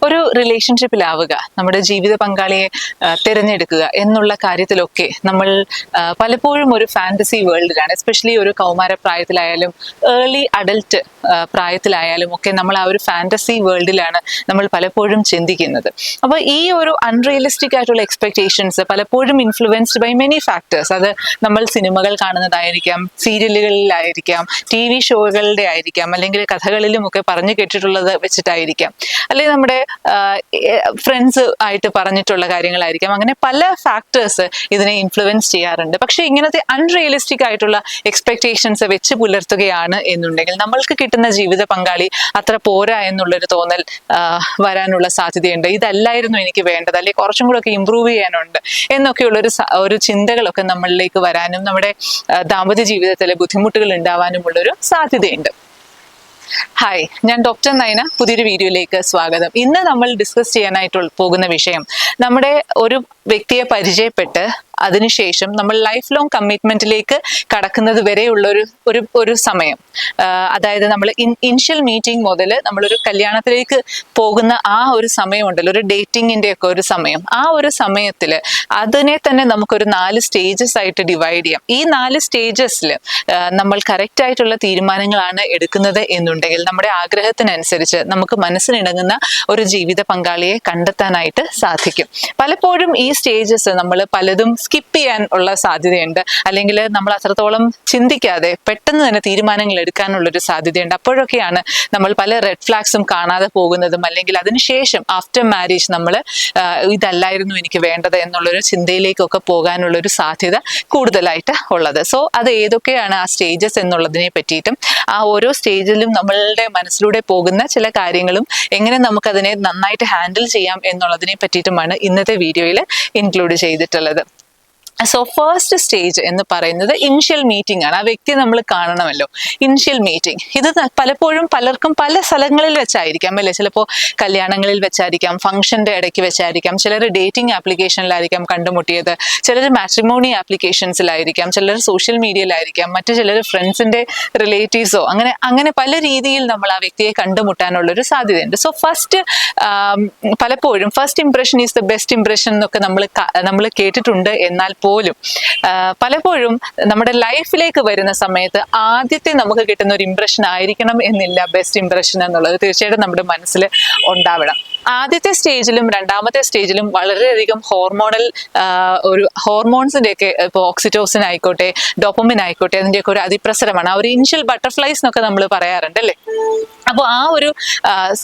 ഒരു റിലേഷൻഷിപ്പിലാവുക, നമ്മുടെ ജീവിത പങ്കാളിയെ തിരഞ്ഞെടുക്കുക എന്നുള്ള കാര്യത്തിലൊക്കെ നമ്മൾ പലപ്പോഴും ഒരു ഫാന്റസി വേൾഡിലാണ്. എസ്പെഷ്യലി ഒരു കൗമാര പ്രായത്തിലായാലും ഏർലി അഡൽട്ട് പ്രായത്തിലായാലും ഒക്കെ നമ്മൾ ആ ഒരു ഫാന്റസി വേൾഡിലാണ് നമ്മൾ പലപ്പോഴും ചിന്തിക്കുന്നത്. അപ്പോൾ ഈ ഒരു അൺറിയലിസ്റ്റിക് ആയിട്ടുള്ള എക്സ്പെക്ടേഷൻസ് പലപ്പോഴും ഇൻഫ്ലുവൻസ്ഡ് ബൈ മെനി ഫാക്ടേഴ്സ്. അത് നമ്മൾ സിനിമകൾ കാണുന്നതായിരിക്കാം, സീരിയലുകളിലായിരിക്കാം, TV ഷോകളുടെ ആയിരിക്കാം, അല്ലെങ്കിൽ കഥകളിലും ഒക്കെ പറഞ്ഞു കേട്ടിട്ടുള്ളത് വെച്ചിട്ടായിരിക്കാം, അല്ലെങ്കിൽ നമ്മുടെ ഫ്രണ്ട്സ് ആയിട്ട് പറഞ്ഞിട്ടുള്ള കാര്യങ്ങളായിരിക്കാം. അങ്ങനെ പല ഫാക്ടേഴ്സ് ഇതിനെ ഇൻഫ്ലുവൻസ് ചെയ്യാറുണ്ട്. പക്ഷെ ഇങ്ങനത്തെ അൺറിയലിസ്റ്റിക് ആയിട്ടുള്ള എക്സ്പെക്ടേഷൻസ് വെച്ച് പുലർത്തുകയാണ് എന്നുണ്ടെങ്കിൽ നമ്മൾക്ക് കിട്ടുന്ന ജീവിത പങ്കാളി അത്ര പോരാ എന്നുള്ളൊരു തോന്നൽ വരാനുള്ള സാധ്യതയുണ്ട്. ഇതല്ലായിരുന്നു എനിക്ക് വേണ്ടത്, അല്ലെങ്കിൽ കുറച്ചും കൂടെ ഒക്കെ ഇമ്പ്രൂവ് ചെയ്യാനുണ്ട് എന്നൊക്കെയുള്ളൊരു ഒരു ചിന്തകളൊക്കെ നമ്മളിലേക്ക് വരാനും നമ്മുടെ ദാമ്പത്യ ജീവിതത്തിലെ ബുദ്ധിമുട്ടുകൾ ഉണ്ടാവാനുമുള്ളൊരു സാധ്യതയുണ്ട്. ഹായ്, ഞാൻ ഡോക്ടർ നയന. പുതിയൊരു വീഡിയോയിലേക്ക് സ്വാഗതം. ഇന്ന് നമ്മൾ ഡിസ്കസ് ചെയ്യാനായിട്ട് പോകുന്ന വിഷയം, നമ്മുടെ ഒരു വ്യക്തിയെ പരിചയപ്പെട്ട് അതിനുശേഷം നമ്മൾ ലൈഫ് ലോങ് കമ്മിറ്റ്മെന്റിലേക്ക് കടക്കുന്നത് വരെയുള്ള ഒരു സമയം, അതായത് നമ്മൾ ഇനിഷ്യൽ മീറ്റിംഗ് മുതൽ നമ്മളൊരു കല്യാണത്തിലേക്ക് പോകുന്ന ആ ഒരു സമയം ഉണ്ടല്ലോ, ഒരു ഡേറ്റിങ്ങിന്റെ ഒക്കെ ഒരു സമയം. ആ ഒരു സമയത്തിൽ അതിനെ തന്നെ നമുക്കൊരു 4 സ്റ്റേജസ് ആയിട്ട് ഡിവൈഡ് ചെയ്യാം. ഈ 4 സ്റ്റേജസിൽ നമ്മൾ കറക്റ്റ് ആയിട്ടുള്ള തീരുമാനങ്ങളാണ് എടുക്കുന്നത് എന്നുണ്ടെങ്കിൽ നമ്മുടെ ആഗ്രഹത്തിനനുസരിച്ച് നമുക്ക് മനസ്സിനിണങ്ങുന്ന ഒരു ജീവിത പങ്കാളിയെ കണ്ടെത്താനായിട്ട് സാധിക്കും. പലപ്പോഴും ഈ സ്റ്റേജസ് നമ്മൾ പലതും സ്കിപ്പ് ചെയ്യാൻ ഉള്ള സാധ്യതയുണ്ട്, അല്ലെങ്കിൽ നമ്മൾ അത്രത്തോളം ചിന്തിക്കാതെ പെട്ടെന്ന് തന്നെ തീരുമാനങ്ങൾ എടുക്കാനുള്ളൊരു സാധ്യതയുണ്ട്. അപ്പോഴൊക്കെയാണ് നമ്മൾ പല റെഡ് ഫ്ലാഗ്സും കാണാതെ പോകുന്നതും, അല്ലെങ്കിൽ അതിനുശേഷം ആഫ്റ്റർ മാരേജ് നമ്മൾ ഇതല്ലായിരുന്നു എനിക്ക് വേണ്ടത് എന്നുള്ളൊരു ചിന്തയിലേക്കൊക്കെ പോകാനുള്ളൊരു സാധ്യത കൂടുതലായിട്ട് ഉള്ളത്. സോ അത് ഏതൊക്കെയാണ് ആ സ്റ്റേജസ് എന്നുള്ളതിനെ പറ്റിയിട്ടും ആ ഓരോ സ്റ്റേജിലും നമ്മളുടെ മനസ്സിലൂടെ പോകുന്ന ചില കാര്യങ്ങളും എങ്ങനെ നമുക്കതിനെ നന്നായിട്ട് ഹാൻഡിൽ ചെയ്യാം എന്നുള്ളതിനെ പറ്റിയിട്ടുമാണ് ഇന്നത്തെ വീഡിയോയിൽ ഇൻക്ലൂഡ് ചെയ്തിട്ടുള്ളത്. സോ ഫസ്റ്റ് സ്റ്റേജ് എന്ന് പറയുന്നത് ഇനിഷ്യൽ മീറ്റിംഗ് ആണ്. ആ വ്യക്തിയെ നമ്മൾ കാണണമല്ലോ. ഇനിഷ്യൽ മീറ്റിംഗ് ഇത് പലപ്പോഴും പലർക്കും പല സ്ഥലങ്ങളിൽ വെച്ചായിരിക്കാം അല്ലേ. ചിലപ്പോൾ കല്യാണങ്ങളിൽ വെച്ചായിരിക്കാം, ഫംഗ്ഷന്റെ ഇടയ്ക്ക് വെച്ചായിരിക്കാം, ചിലർ ഡേറ്റിംഗ് ആപ്ലിക്കേഷനിലായിരിക്കാം കണ്ടുമുട്ടിയത്, ചിലർ മാട്രിമോണി ആപ്ലിക്കേഷൻസിലായിരിക്കാം, ചിലർ സോഷ്യൽ മീഡിയയിലായിരിക്കാം, മറ്റു ചിലർ ഫ്രണ്ട്സിന്റെ റിലേറ്റീവ്സോ, അങ്ങനെ പല രീതിയിൽ നമ്മൾ ആ വ്യക്തിയെ കണ്ടുമുട്ടാനുള്ളൊരു സാധ്യതയുണ്ട്. സോ പലപ്പോഴും first impression is the best impression എന്നൊക്കെ നമ്മൾ കേട്ടിട്ടുണ്ട്. എന്നാൽ പോലും പലപ്പോഴും നമ്മുടെ ലൈഫിലേക്ക് വരുന്ന സമയത്ത് ആദ്യത്തെ നമുക്ക് കിട്ടുന്ന ഒരു ഇംപ്രഷൻ ആയിരിക്കണം എന്നില്ല ബെസ്റ്റ് ഇംപ്രഷൻ എന്നുള്ളത്. തീർച്ചയായിട്ടും നമ്മുടെ മനസ്സിൽ ഉണ്ടാവണം. ആദ്യത്തെ സ്റ്റേജിലും രണ്ടാമത്തെ സ്റ്റേജിലും വളരെയധികം ഒരു ഹോർമോൺസിന്റെ ഒക്കെ, ഇപ്പോൾ ഓക്സിറ്റോസിൻ ആയിക്കോട്ടെ, ഡോപ്പമിൻ ആയിക്കോട്ടെ, അതിന്റെയൊക്കെ ഒരു അതിപ്രസരമാണ്. ആ ഒരു ഇനിഷ്യൽ ബട്ടർഫ്ലൈസ് എന്നൊക്കെ നമ്മൾ പറയാറുണ്ട് അല്ലേ. അപ്പോൾ ആ ഒരു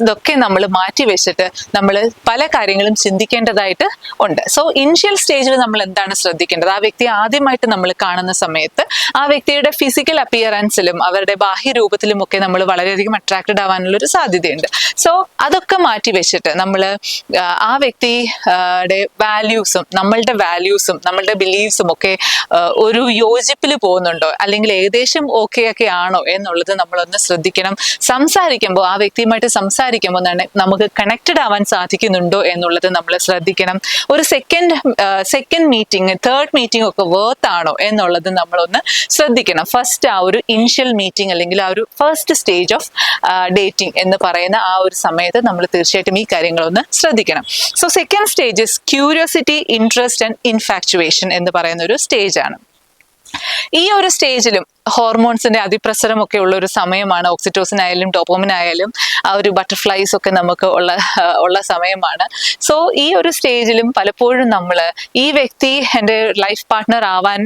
ഇതൊക്കെ നമ്മൾ മാറ്റി വെച്ചിട്ട് നമ്മൾ പല കാര്യങ്ങളും ചിന്തിക്കേണ്ടതായിട്ട് ഉണ്ട്. സോ ഇനിഷ്യൽ സ്റ്റേജിൽ നമ്മൾ എന്താണ് ശ്രദ്ധിക്കേണ്ടത്? ആ വ്യക്തിയെ ആദ്യമായിട്ട് നമ്മൾ കാണുന്ന സമയത്ത് ആ വ്യക്തിയുടെ ഫിസിക്കൽ അപ്പിയറൻസിലും അവരുടെ ബാഹ്യരൂപത്തിലും ഒക്കെ നമ്മൾ വളരെയധികം അട്രാക്റ്റഡ് ആവാനുള്ള ഒരു സാധ്യതയുണ്ട്. സോ അതൊക്കെ മാറ്റി വെച്ചിട്ട് നമ്മൾ ആ വ്യക്തിയുടെ വാല്യൂസും നമ്മളുടെ ബിലീവ്സും ഒക്കെ ഒരു യോജിപ്പിൽ പോകുന്നുണ്ടോ, അല്ലെങ്കിൽ ഏകദേശം ഓക്കെ ഒക്കെ ആണോ എന്നുള്ളത് നമ്മളൊന്ന് ശ്രദ്ധിക്കണം. സംസാരിക്കുമ്പോൾ ആ വ്യക്തിയുമായിട്ട് സംസാരിക്കുമ്പോൾ തന്നെ നമുക്ക് കണക്റ്റഡ് ആവാൻ സാധിക്കുന്നുണ്ടോ എന്നുള്ളത് നമ്മൾ ശ്രദ്ധിക്കണം. ഒരു സെക്കൻഡ് മീറ്റിംഗ്, തേർഡ് മീറ്റിംഗ് ഒക്കെ വർത്ത് ആണോ എന്നുള്ളത് നമ്മളൊന്ന് ശ്രദ്ധിക്കണം. ഫസ്റ്റ് ആ ഒരു ഇനിഷ്യൽ മീറ്റിംഗ്, അല്ലെങ്കിൽ ആ ഒരു ഫസ്റ്റ് സ്റ്റേജ് ഓഫ് ഡേറ്റിംഗ് എന്ന് പറയുന്ന ആ ഒരു സമയത്ത് നമ്മൾ തീർച്ചയായിട്ടും ഈ കാര്യങ്ങളൊന്ന് ശ്രദ്ധിക്കണം. So second stage is curiosity, interest and infatuation എന്ന് പറയുന്ന ഒരു സ്റ്റേജ് ആണ്. ഈ ഒരു സ്റ്റേജിലും ഹോർമോൺസിന്റെ അതിപ്രസരം ഒക്കെ ഉള്ള ഒരു സമയമാണ്. ഓക്സിറ്റോസിൻ ആയാലും ഡോപ്പമിൻ ആയാലും ആ ഒരു ബട്ടർഫ്ലൈസ് ഒക്കെ നമുക്ക് ഉള്ള സമയമാണ്. സോ ഈ ഒരു സ്റ്റേജിലും പലപ്പോഴും നമ്മൾ ഈ വ്യക്തി എൻ്റെ ലൈഫ് പാർട്ട്ണർ ആവാൻ,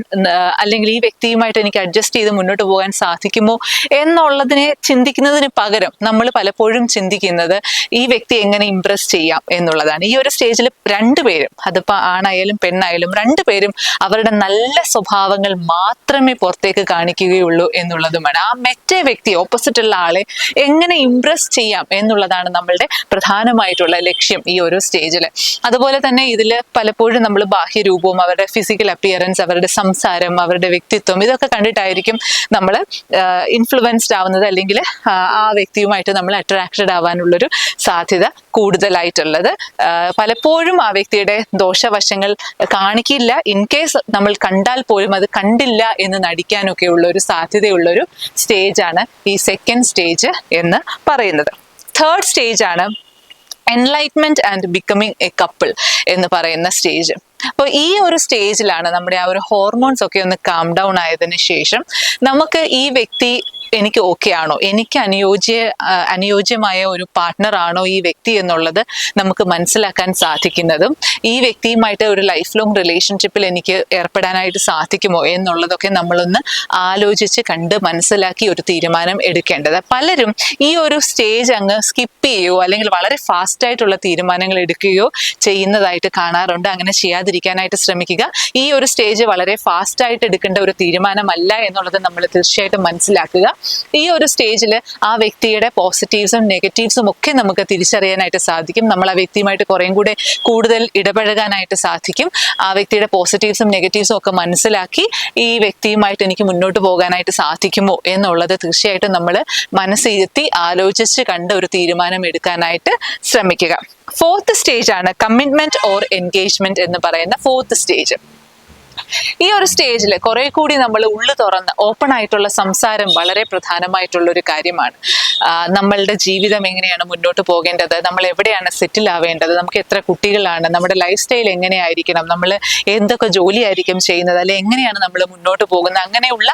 അല്ലെങ്കിൽ ഈ വ്യക്തിയുമായിട്ട് എനിക്ക് അഡ്ജസ്റ്റ് ചെയ്ത് മുന്നോട്ട് പോകാൻ സാധിക്കുമോ എന്നുള്ളതിനെ ചിന്തിക്കുന്നതിന് പകരം നമ്മൾ പലപ്പോഴും ചിന്തിക്കുന്നത് ഈ വ്യക്തി എങ്ങനെ ഇംപ്രസ് ചെയ്യാം എന്നുള്ളതാണ്. ഈ ഒരു സ്റ്റേജിൽ രണ്ടുപേരും, അതിപ്പോൾ ആണായാലും പെണ്ണായാലും, രണ്ടുപേരും അവരുടെ നല്ല സ്വഭാവങ്ങൾ മാത്രമേ പുറത്തേക്ക് കാണിക്കുകയുള്ളൂ എന്നുള്ളതുമാണ്. ആ മറ്റേ വ്യക്തി, ഓപ്പോസിറ്റ് ഉള്ള ആളെ എങ്ങനെ ഇംപ്രസ് ചെയ്യാം എന്നുള്ളതാണ് നമ്മളുടെ പ്രധാനമായിട്ടുള്ള ലക്ഷ്യം ഈ ഒരു സ്റ്റേജിൽ. അതുപോലെ തന്നെ ഇതിൽ പലപ്പോഴും നമ്മൾ ബാഹ്യരൂപവും അവരുടെ ഫിസിക്കൽ അപ്പിയറൻസ്, അവരുടെ സംസാരം, അവരുടെ വ്യക്തിത്വം, ഇതൊക്കെ കണ്ടിട്ടായിരിക്കും നമ്മൾ ഇൻഫ്ലുവൻസ്ഡ് ആവുന്നത്, അല്ലെങ്കിൽ ആ വ്യക്തിയുമായിട്ട് നമ്മൾ അട്രാക്റ്റഡ് ആവാനുള്ളൊരു സാധ്യത കൂടുതലായിട്ടുള്ളത്. പലപ്പോഴും ആ വ്യക്തിയുടെ ദോഷവശങ്ങൾ കാണിക്കില്ല. ഇൻ കേസ് നമ്മൾ കണ്ടാൽ പോലും അത് കണ്ടില്ല എന്ന് നടിക്കാനൊക്കെ ഉള്ള ഒരു സാധ്യതയുള്ളൊരു സ്റ്റേജാണ് ഈ സെക്കൻഡ് സ്റ്റേജ് എന്ന് പറയുന്നത്. തേർഡ് സ്റ്റേജ് ആണ് enlightenment and becoming A couple എന്ന് പറയുന്ന സ്റ്റേജ്. അപ്പോൾ ഈ ഒരു സ്റ്റേജിലാണ് നമ്മുടെ ആ ഒരു ഹോർമോൺസ് ഒക്കെ ഒന്ന് കാം ഡൗൺ ആയതിനു ശേഷം നമുക്ക് ഈ വ്യക്തി എനിക്ക് ഓക്കെ ആണോ, എനിക്ക് അനുയോജ്യമായ ഒരു പാർട്ട്ണർ ആണോ ഈ വ്യക്തി എന്നുള്ളത് നമുക്ക് മനസ്സിലാക്കാൻ സാധിക്കുന്നതും ഈ വ്യക്തിയുമായിട്ട് ഒരു ലൈഫ് ലോങ് റിലേഷൻഷിപ്പിൽ എനിക്ക് ഏർപ്പെടാനായിട്ട് സാധിക്കുമോ എന്നുള്ളതൊക്കെ നമ്മളൊന്ന് ആലോചിച്ച് കണ്ട് മനസ്സിലാക്കി ഒരു തീരുമാനം എടുക്കേണ്ടത്. പലരും ഈ ഒരു സ്റ്റേജ് അങ്ങ് സ്കിപ്പ് ചെയ്യുകയോ അല്ലെങ്കിൽ വളരെ ഫാസ്റ്റ് ആയിട്ടുള്ള തീരുമാനങ്ങൾ എടുക്കുകയോ ചെയ്യുന്നതായിട്ട് കാണാറുണ്ട്. അങ്ങനെ ചെയ്യാതിരിക്കാനായിട്ട് ശ്രമിക്കുക. ഈ ഒരു സ്റ്റേജ് വളരെ ഫാസ്റ്റ് ആയിട്ട് എടുക്കേണ്ട ഒരു തീരുമാനമല്ല എന്നുള്ളത് നമ്മൾ തീർച്ചയായിട്ടും മനസ്സിലാക്കുക. ഈ ഒരു സ്റ്റേജിൽ ആ വ്യക്തിയുടെ പോസിറ്റീവ്സും നെഗറ്റീവ്സും ഒക്കെ നമുക്ക് തിരിച്ചറിയാനായിട്ട് സാധിക്കും. നമ്മൾ ആ വ്യക്തിയുമായിട്ട് കുറേം കൂടെ കൂടുതൽ ഇടപഴകാനായിട്ട് സാധിക്കും. ആ വ്യക്തിയുടെ പോസിറ്റീവ്സും നെഗറ്റീവ്സും ഒക്കെ മനസ്സിലാക്കി ഈ വ്യക്തിയുമായിട്ട് എനിക്ക് മുന്നോട്ട് പോകാനായിട്ട് സാധിക്കുമോ എന്നുള്ളത് തീർച്ചയായിട്ടും നമ്മൾ മനസ്സിരുത്തി ആലോചിച്ച് കണ്ട് ഒരു തീരുമാനം എടുക്കാനായിട്ട് ശ്രമിക്കുക. ഫോർത്ത് സ്റ്റേജ് ആണ് കമ്മിറ്റ്മെന്റ് ഓർ എൻഗേജ്മെന്റ് എന്ന് പറയുന്ന ഫോർത്ത് സ്റ്റേജ്. ഈ ഒരു സ്റ്റേജിൽ കുറെ കൂടി നമ്മൾ ഉള്ളു തുറന്ന് ഓപ്പൺ ആയിട്ടുള്ള സംസാരം വളരെ പ്രധാനമായിട്ടുള്ള ഒരു കാര്യമാണ്. നമ്മളുടെ ജീവിതം എങ്ങനെയാണ് മുന്നോട്ട് പോകേണ്ടത്, നമ്മൾ എവിടെയാണ് സെറ്റിൽ ആവേണ്ടത്, നമുക്ക് എത്ര കുട്ടികളാണ്, നമ്മുടെ ലൈഫ് സ്റ്റൈൽ എങ്ങനെയായിരിക്കണം, നമ്മൾ എന്തൊക്കെ ജോലിയായിരിക്കും ചെയ്യുന്നത്, അല്ലെ എങ്ങനെയാണ് നമ്മൾ മുന്നോട്ട് പോകുന്നത്, അങ്ങനെയുള്ള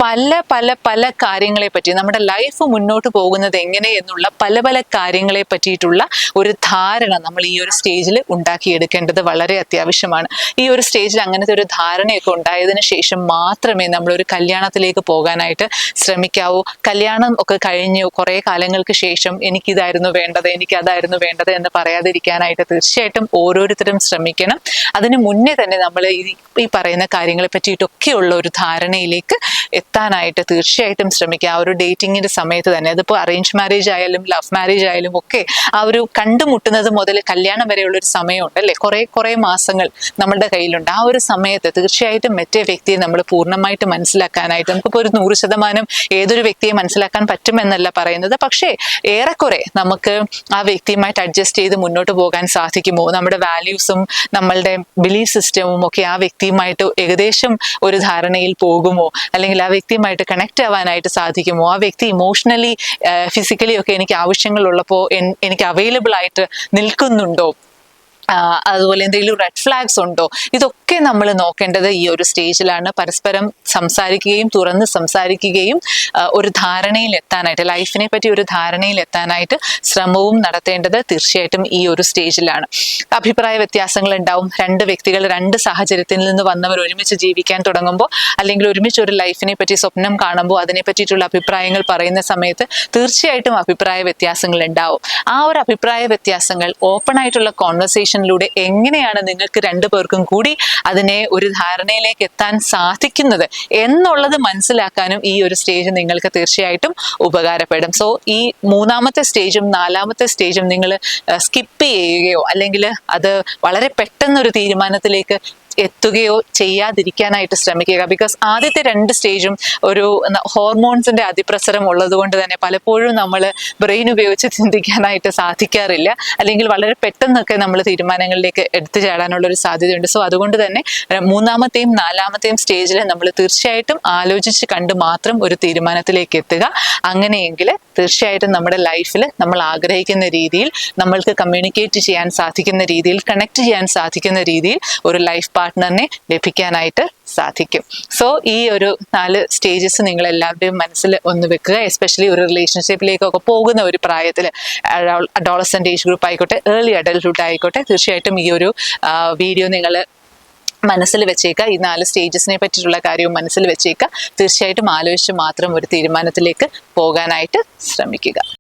പല പല പല കാര്യങ്ങളെ പറ്റി, നമ്മുടെ ലൈഫ് മുന്നോട്ട് പോകുന്നത് എങ്ങനെ എന്നുള്ള പല പല കാര്യങ്ങളെ പറ്റിയിട്ടുള്ള ഒരു ധാരണ നമ്മൾ ഈ ഒരു സ്റ്റേജിൽ ഉണ്ടാക്കിയെടുക്കേണ്ടത് വളരെ അത്യാവശ്യമാണ്. ഈ ഒരു സ്റ്റേജിൽ അങ്ങനത്തെ ഒരു ധാരണയൊക്കെ ഉണ്ടായതിനു ശേഷം മാത്രമേ നമ്മളൊരു കല്യാണത്തിലേക്ക് പോകാനായിട്ട് ശ്രമിക്കാവൂ. കല്യാണം ഒക്കെ കഴിഞ്ഞ് കുറേ കാലങ്ങൾക്ക് ശേഷം എനിക്കിതായിരുന്നു വേണ്ടത്, എനിക്കതായിരുന്നു വേണ്ടത് എന്ന് പറയാതിരിക്കാനായിട്ട് തീർച്ചയായിട്ടും ഓരോരുത്തരും ശ്രമിക്കണം. അതിന് മുന്നേ തന്നെ നമ്മൾ ഈ പറയുന്ന കാര്യങ്ങളെ പറ്റിയിട്ടൊക്കെയുള്ള ഒരു ധാരണയിലേക്ക് എത്താനായിട്ട് തീർച്ചയായിട്ടും ശ്രമിക്കുക. ആ ഒരു ഡേറ്റിങ്ങിന്റെ സമയത്ത് തന്നെ, അതിപ്പോൾ അറേഞ്ച് മാരേജ് ആയാലും ലവ് മാരേജ് ആയാലും ഒക്കെ ആ ഒരു കണ്ടുമുട്ടുന്നത് മുതൽ കല്യാണം വരെയുള്ള ഒരു സമയമുണ്ട് അല്ലേ, കുറേ മാസങ്ങൾ നമ്മളുടെ കയ്യിലുണ്ട്. ആ ഒരു സമയത്ത് തീർച്ചയായിട്ടും മറ്റേ വ്യക്തിയെ നമ്മൾ പൂർണ്ണമായിട്ട് മനസ്സിലാക്കാനായിട്ട്, നമുക്കിപ്പോൾ ഒരു 100% ഏതൊരു വ്യക്തിയെ മനസ്സിലാക്കാൻ പറ്റുമെന്നല്ല പറയുന്നത്, പക്ഷേ ഏറെക്കുറെ നമുക്ക് ആ വ്യക്തിയുമായിട്ട് അഡ്ജസ്റ്റ് ചെയ്ത് മുന്നോട്ട് പോകാൻ സാധിക്കുമോ, നമ്മുടെ വാല്യൂസും നമ്മളുടെ ബിലീഫ് സിസ്റ്റവും ഒക്കെ ആ വ്യക്തിയുമായിട്ട് ഏകദേശം ഒരു ധാരണയിൽ പോകുമോ, അല്ലെങ്കിൽ ആ വ്യക്തിയുമായിട്ട് കണക്ട് ആവാനായിട്ട് സാധിക്കുമോ, ആ വ്യക്തി ഇമോഷണലി ഫിസിക്കലി ഒക്കെ എനിക്ക് ആവശ്യങ്ങളുള്ളപ്പോൾ എനിക്ക് അവൈലബിൾ ആയിട്ട് നിൽക്കുന്നുണ്ടോ, അതുപോലെ എന്തെങ്കിലും റെഡ് ഫ്ലാഗ്സ് ഉണ്ടോ, ഇതൊക്കെ നമ്മൾ നോക്കേണ്ടത് ഈ ഒരു സ്റ്റേജിലാണ്. പരസ്പരം സംസാരിക്കുകയും തുറന്ന് സംസാരിക്കുകയും ഒരു ധാരണയിൽ എത്താനായിട്ട്, ലൈഫിനെ പറ്റി ഒരു ധാരണയിൽ എത്താനായിട്ട് ശ്രമവും നടത്തേണ്ടത് തീർച്ചയായിട്ടും ഈ ഒരു സ്റ്റേജിലാണ്. അഭിപ്രായ വ്യത്യാസങ്ങൾ ഉണ്ടാവും. രണ്ട് വ്യക്തികൾ രണ്ട് സാഹചര്യത്തിൽ നിന്ന് വന്നവർ ഒരുമിച്ച് ജീവിക്കാൻ തുടങ്ങുമ്പോൾ, അല്ലെങ്കിൽ ഒരുമിച്ച് ഒരു ലൈഫിനെ പറ്റി സ്വപ്നം കാണുമ്പോൾ അതിനെ പറ്റിയിട്ടുള്ള അഭിപ്രായങ്ങൾ പറയുന്ന സമയത്ത് തീർച്ചയായിട്ടും അഭിപ്രായ വ്യത്യാസങ്ങൾ ഉണ്ടാവും. ആ ഒരു അഭിപ്രായ വ്യത്യാസങ്ങൾ ഓപ്പൺ ആയിട്ടുള്ള കോൺവെർസേഷൻ എങ്ങനെയാണ് നിങ്ങൾക്ക് രണ്ടുപേർക്കും കൂടി അതിനെ ഒരു ധാരണയിലേക്ക് എത്താൻ സാധിക്കുന്നത് എന്നുള്ളത് മനസ്സിലാക്കാനും ഈ ഒരു സ്റ്റേജ് നിങ്ങൾക്ക് തീർച്ചയായിട്ടും ഉപകാരപ്പെടും. സോ ഈ മൂന്നാമത്തെ സ്റ്റേജും നാലാമത്തെ സ്റ്റേജും നിങ്ങൾ സ്കിപ്പ് ചെയ്യുകയോ അല്ലെങ്കിൽ അത് വളരെ പെട്ടെന്നൊരു തീരുമാനത്തിലേക്ക് എത്തുകയോ ചെയ്യാതിരിക്കാനായിട്ട് ശ്രമിക്കുക. ബിക്കോസ് ആദ്യത്തെ രണ്ട് സ്റ്റേജും ഒരു ഹോർമോൺസിന്റെ അതിപ്രസരം ഉള്ളത് കൊണ്ട് തന്നെ പലപ്പോഴും നമ്മൾ ബ്രെയിൻ ഉപയോഗിച്ച് ചിന്തിക്കാനായിട്ട് സാധിക്കാറില്ല, അല്ലെങ്കിൽ വളരെ പെട്ടെന്നൊക്കെ നമ്മൾ തീരുമാനങ്ങളിലേക്ക് എടുത്തു ചാടാനുള്ള ഒരു സാധ്യതയുണ്ട്. സോ അതുകൊണ്ട് തന്നെ മൂന്നാമത്തെയും നാലാമത്തെയും സ്റ്റേജിൽ നമ്മൾ തീർച്ചയായിട്ടും ആലോചിച്ച് കണ്ട് മാത്രം ഒരു തീരുമാനത്തിലേക്ക് എത്തുക. അങ്ങനെയെങ്കിൽ തീർച്ചയായിട്ടും നമ്മുടെ ലൈഫിൽ നമ്മൾ ആഗ്രഹിക്കുന്ന രീതിയിൽ, നമ്മൾക്ക് കമ്മ്യൂണിക്കേറ്റ് ചെയ്യാൻ സാധിക്കുന്ന രീതിയിൽ, കണക്ട് ചെയ്യാൻ സാധിക്കുന്ന രീതിയിൽ ഒരു ലൈഫ് പാർട്ട്ണറിനെ ലഭിക്കാനായിട്ട് സാധിക്കും. സോ ഈ ഒരു 4 സ്റ്റേജസ് നിങ്ങൾ എല്ലാവരുടെയും മനസ്സിൽ ഒന്ന് വെക്കുക. എസ്പെഷ്യലി ഒരു റിലേഷൻഷിപ്പിലേക്കൊക്കെ പോകുന്ന ഒരു പ്രായത്തിൽ, അഡോളസെന്റ് ഏജ് ഗ്രൂപ്പ് ആയിക്കോട്ടെ, ഏർലി അഡൽട്ട്ഹുഡ് ആയിക്കോട്ടെ, തീർച്ചയായിട്ടും ഈ ഒരു വീഡിയോ നിങ്ങൾ മനസ്സിൽ വെച്ചേക്കുക. ഈ 4 സ്റ്റേജസിനെ പറ്റിയിട്ടുള്ള കാര്യവും മനസ്സിൽ വെച്ചേക്കുക. തീർച്ചയായിട്ടും ആലോചിച്ച് മാത്രം ഒരു തീരുമാനത്തിലേക്ക് പോകാനായിട്ട് ശ്രമിക്കുക.